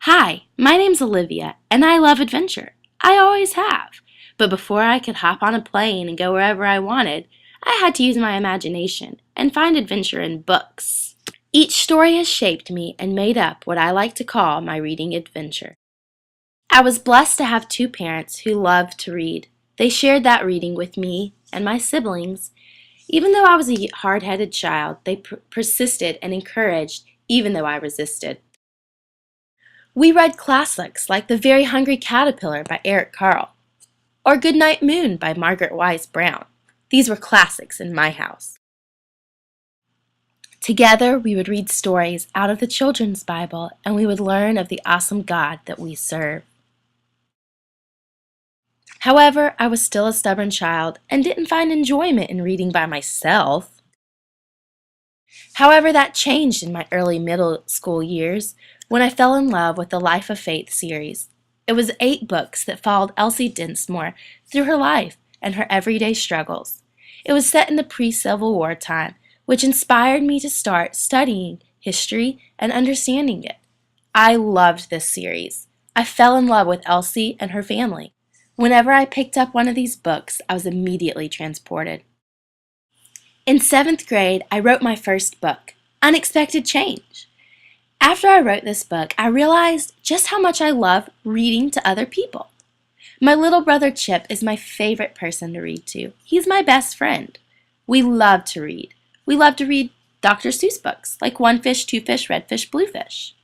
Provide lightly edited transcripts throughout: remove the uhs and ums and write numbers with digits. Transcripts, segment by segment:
Hi, my name's Olivia, and I love adventure. I always have. But before I could hop on a plane and go wherever I wanted, I had to use my imagination and find adventure in books. Each story has shaped me and made up what I like to call my reading adventure. I was blessed to have two parents who loved to read. They shared that reading with me and my siblings. Even though I was a hard-headed child, they persisted and encouraged even though I resisted. We read classics like The Very Hungry Caterpillar by Eric Carle or Goodnight Moon by Margaret Wise Brown. These were classics in my house. Together, we would read stories out of the children's Bible, and we would learn of the awesome God that we serve. However, I was still a stubborn child and didn't find enjoyment in reading by myself. However, that changed in my early middle school years when I fell in love with the Life of Faith series. It was 8 books that followed Elsie Dinsmore through her life and her everyday struggles. It was set in the pre-Civil War time, which inspired me to start studying history and understanding it. I loved this series. I fell in love with Elsie and her family. Whenever I picked up one of these books, I was immediately transported. In 7th grade, I wrote my first book, Unexpected Change. After I wrote this book, I realized just how much I love reading to other people. My little brother Chip is my favorite person to read to. He's my best friend. We love to read. We love to read Dr. Seuss books like One Fish, Two Fish, Red Fish, Blue Fish.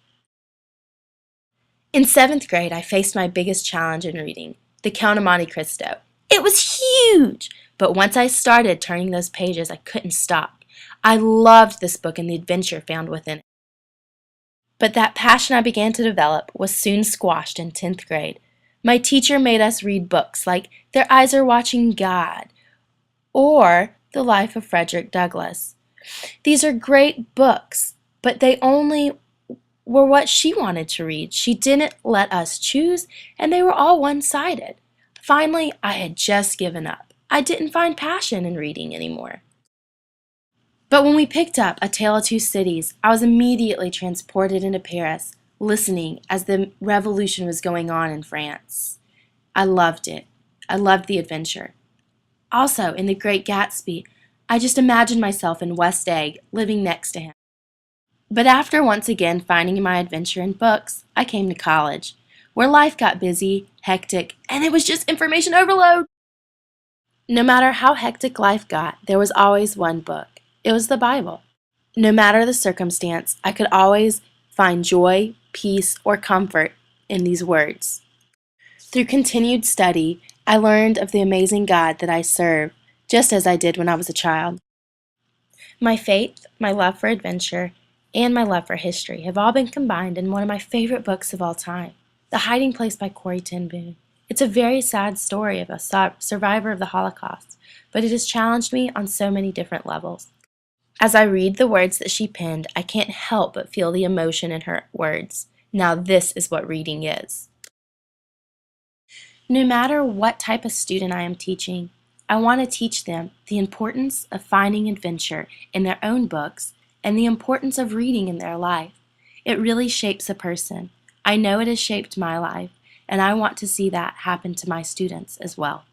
In 7th grade, I faced my biggest challenge in reading, The Count of Monte Cristo. It was huge, but once I started turning those pages, I couldn't stop. I loved this book and the adventure found within it. But that passion I began to develop was soon squashed in 10th grade. My teacher made us read books like Their Eyes Are Watching God or The Life of Frederick Douglass. These are great books, but they only were what she wanted to read. She didn't let us choose, and they were all one-sided. Finally, I had just given up. I didn't find passion in reading anymore. But when we picked up A Tale of Two Cities, I was immediately transported into Paris, listening as the revolution was going on in France. I loved it. I loved the adventure. Also, in The Great Gatsby, I just imagined myself in West Egg, living next to him. But after once again finding my adventure in books, I came to college, where life got busy, hectic, and it was just information overload. No matter how hectic life got, there was always one book. It was the Bible. No matter the circumstance, I could always find joy, peace, or comfort in these words. Through continued study, I learned of the amazing God that I serve, just as I did when I was a child. My faith, my love for adventure, and my love for history have all been combined in one of my favorite books of all time, The Hiding Place by Corrie ten Boom. It's a very sad story of a survivor of the Holocaust, but it has challenged me on so many different levels. As I read the words that she penned, I can't help but feel the emotion in her words. Now this is what reading is. No matter what type of student I am teaching, I want to teach them the importance of finding adventure in their own books and the importance of reading in their life. It really shapes a person. I know it has shaped my life, and I want to see that happen to my students as well.